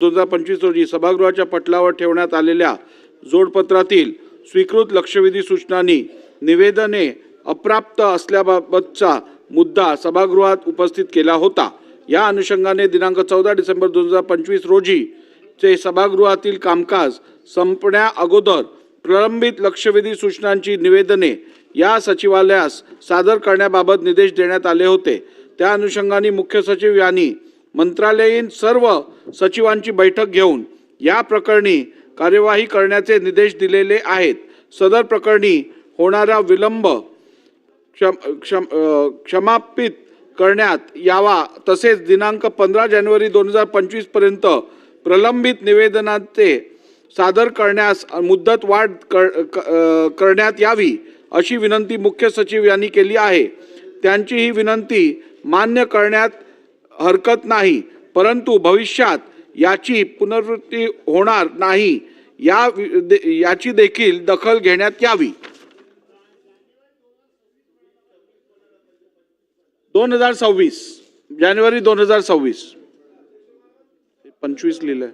2025 रोजी सभागृहाच्या पटलावर ठेवण्यात आलेल्या जोडपत्रातील स्वीकृत लक्षवेधी सूचनांनी निवेदने अप्राप्त असल्याबाबतचा मुद्दा सभागृहात उपस्थित केला होता। या अनुषंगाने दिनांक 14 डिसेंबर 2025 रोजी चे सभागृहातील कामकाज संपण्या अगोदर प्रलंबित लक्षवेधी सूचनांची निवेदने या सचिवालयास सादर करण्याबाबत निर्देश देण्यात आले होते। त्या अनुषंगाने मुख्य सचिव यांनी मंत्रालयीन सर्व सचिवांची बैठक घेऊन या प्रकरणी कार्यवाही करण्याचे निर्देश दिलेले आहेत। सदर प्रकरणी होणारा विलंब क्षमापित करण्यात यावा, तसेच दिनांक 15 जानेवारी 2025 पर्यंत प्रलंबित निवेदनांचे सादर करण्यास मुदत वाढ करण्यात यावी अशी विनंती मुख्य सचिव यांनी केली आहे। त्यांची ही विनंती मान्य करण्यात हरकत नाही, परंतु भविष्यात याची पुनरावृत्ती होणार नाही याची देखील दखल घेण्यात यावी। 2026 जानेवारी 2026 25 लिहिलंय।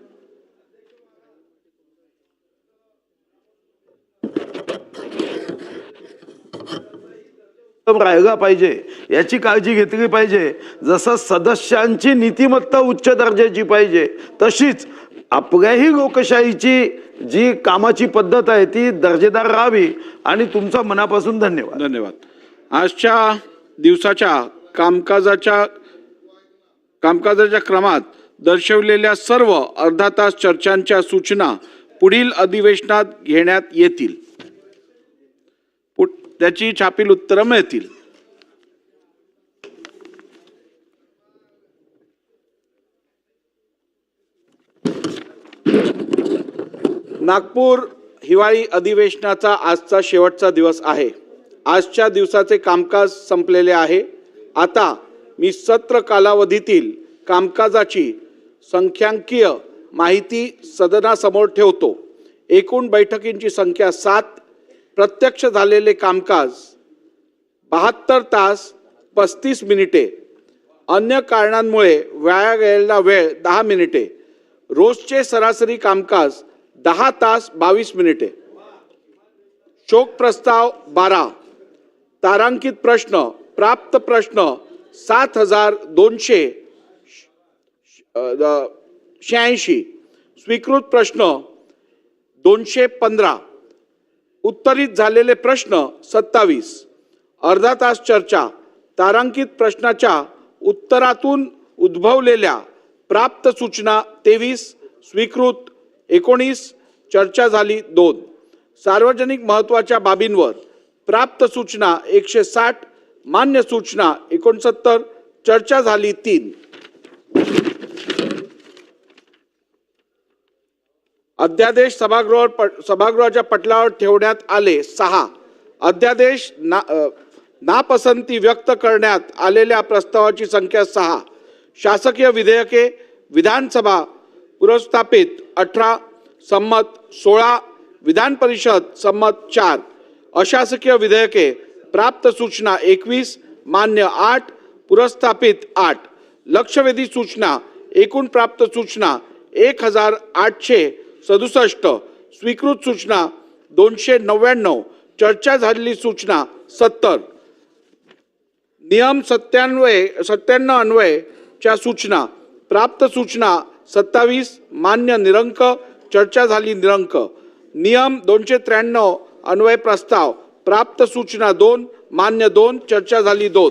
राहिला पाहिजे याची काळजी घेतली पाहिजे। जसं सदस्यांची नीतिमत्ता उच्च दर्जाची पाहिजे, तशीच आपल्याही लोकशाहीची जी कामाची पद्धत आहे ती दर्जेदार राहावी। आणि तुमचा मनापासून धन्यवाद। धन्यवाद। आजच्या दिवसाच्या कामकाजाच्या क्रमात दर्शवलेल्या सर्व अर्धा तास चर्चांच्या सूचना पुढील अधिवेशनात घेण्यात येतील। त्याची छापील उत्तरं मिळतील। नागपूर हिवाळी अधिवेशनाचा आजचा शेवटचा दिवस आहे। आजच्या दिवसाचे कामकाज संपलेले आहे। आता मी सत्र कालावधीतील कामकाजाची संख्यांकीय माहिती सदनासमोर ठेवतो। एकूण बैठकींची संख्या 7, प्रत्यक्ष झालेले कामकाज 72 तास 35 मिनिटे, अन्य कारणांमुळे वाया गेलेला वेळ 10 मिनिटे, रोजचे सरासरी कामकाज 10 तास 22 मिनिटे, शोक प्रस्ताव 12, तारांकित प्रश्न प्राप्त प्रश्न 7286, स्वीकृत प्रश्न 215, उत्तरित झालेले प्रश्न 27, अर्धा तास चर्चा, तारांकित प्रश्नाच्या उत्तरातून उद्भवलेल्या प्राप्त सूचना 23, स्वीकृत 19, चर्चा झाली 2, सार्वजनिक महत्त्वाच्या बाबींवर प्राप्त सूचना 160, मान्य सूचना 69, चर्चा झाली 3। अध्यादेश सभागृहाच्या पटलावर ठेवण्यात आले 6। अध्यादेश नापसंती व्यक्त करण्यात आलेल्या प्रस्तावाची संख्या 6। शासकीय विधेयके विधानसभा पुरस्तापित 18, संमत 16, विधान परिषद संमत 4, अशासकीय विधेयके प्राप्त सूचना 21, मान्य 8, पुरस्तापित 8, लक्षवेधी सूचना एकूण प्राप्त सूचना 1867, स्वीकृत सूचना 299, चर्चा झालेली सूचना 70, नियम 97 अन्वयच्या सूचना प्राप्त सूचना 27, मान्य निरंक, चर्चा झाली निरंक, नियम 293 अन्वय प्रस्ताव प्राप्त सूचना 2, मान्य 2, चर्चा झाली 2,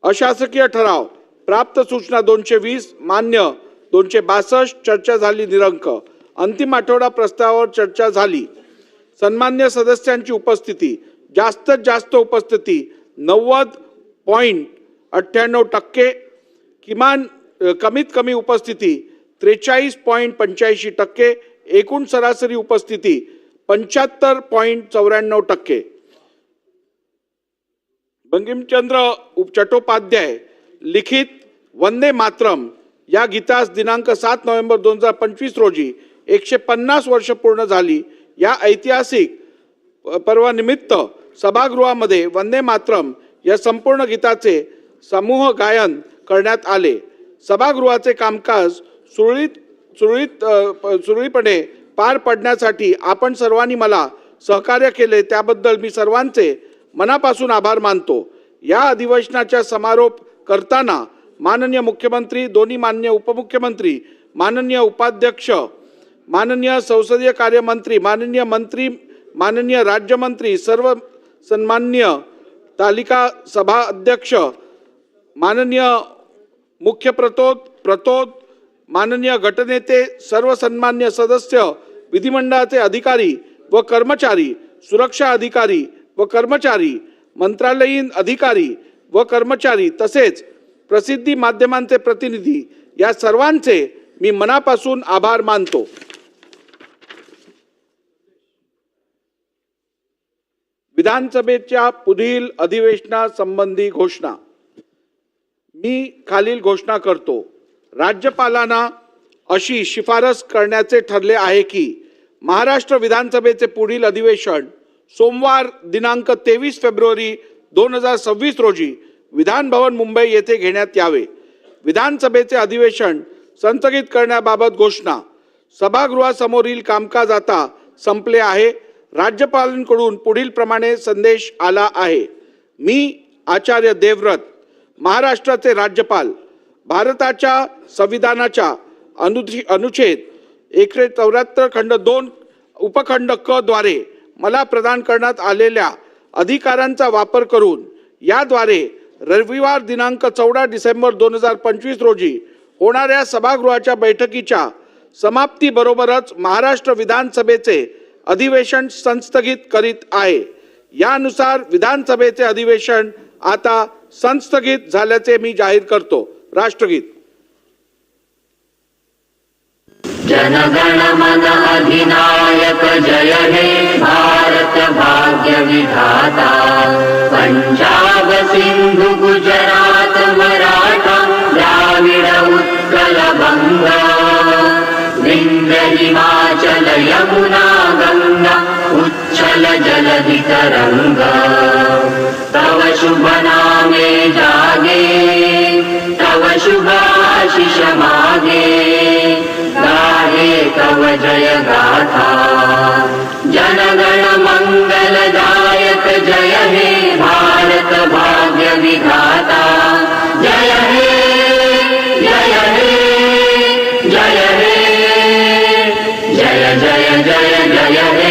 अशासकीय ठराव प्राप्त सूचना 220, मान्य 262, चर्चा झाली निरंक, अंतिम आठवडा प्रस्तावावर चर्चा झाली। सन्मान्य सदस्यांची उपस्थिती जास्तीत जास्त उपस्थिती 90.98%, किमान कमीत कमी उपस्थिती 43.85%, एकूण सरासरी उपस्थिती 75.94%। बंकिमचंद्र चट्टोपाध्याय लिखित वंदे मातरम या गीतास दिनांक 7 नोव्हेंबर 2025 रोजी 150 वर्ष पूर्ण झाली। या ऐतिहासिक पर्वानिमित्त सभागृहामध्ये वंदे मातरम या संपूर्ण गीताचे समूह गायन करण्यात आले। सभागृहाचे कामकाज सुरळीतपणे पार पडण्यासाठी आपण सर्वांनी मला सहकार्य केले त्याबद्दल मी सर्वांचे मनापासून आभार मानतो. या अधिवेशनाचा समारोप करताना माननीय मुख्यमंत्री, दोन्ही माननीय उपमुख्यमंत्री, माननीय उपाध्यक्ष, माननीय संसदीय कार्यमंत्री, माननीय मंत्री, माननीय राज्यमंत्री, सर्व सन्माननीय तालिका सभा अध्यक्ष, माननीय मुख्य प्रतोद, माननीय गटनेते, सर्व सन्मान्य सदस्य, विधिमंडळाचे अधिकारी व कर्मचारी, सुरक्षा अधिकारी व कर्मचारी, मंत्रालयीन अधिकारी व कर्मचारी तसेच प्रसिद्धी माध्यमांचे प्रतिनिधी या सर्वांचे मी मनापासून आभार मानतो. विधानसभेच्या पुढील अधिवेशनासंबंधी घोषणा. मी खालील घोषणा करतो. राज्यपालांना अशी शिफारस करण्याचे ठरले आहे की महाराष्ट्र विधानसभेचे पुढील अधिवेशन सोमवार दिनांक 23 फेब्रुवारी 2026 रोजी विधान भवन मुंबई येथे घेण्यात यावे. विधानसभेचे अधिवेशन संस्थगित करण्याबाबत घोषणा. सभागृहासमोरील कामकाज आता संपले आहे. राज्यपालांकडून पुढील प्रमाणे संदेश आला आहे. मी आचार्य देवव्रत, महाराष्ट्राचे राज्यपाल, भारताच्या संविधानाच्या अनुच्छेद 174 खंड 2 उपखंड क द्वारे मला प्रदान करण्यात आलेल्या अधिकारांचा वापर करून याद्वारे रविवार दिनांक 14 डिसेंबर 2025 रोजी होणाऱ्या सभागृहाच्या बैठकीच्या समाप्तीबरोबरच महाराष्ट्र विधानसभेचे अधिवेशन संस्थगित करीत आहे. यानुसार विधानसभेचे अधिवेशन आता संस्थगित झाल्याचे मी जाहीर करतो. राष्ट्रगीत. जनगण मन अधिनायक जय हे भारत भाग्य विधाता. पंजाब सिंधु गुजरात मराठा द्राविड उत्कल बंगा. विंध्य हिमाचल यमुना गंगा उच्छल जलधि तरंगा. तव शुभ नामे जागे तव शुभ आशीष मागे. गाहे तव जय गाथा जनगण मंगलदायक जय हे भारत भाग्य विधाता. जय हे जय हे जय हे जय जय जय जय हे.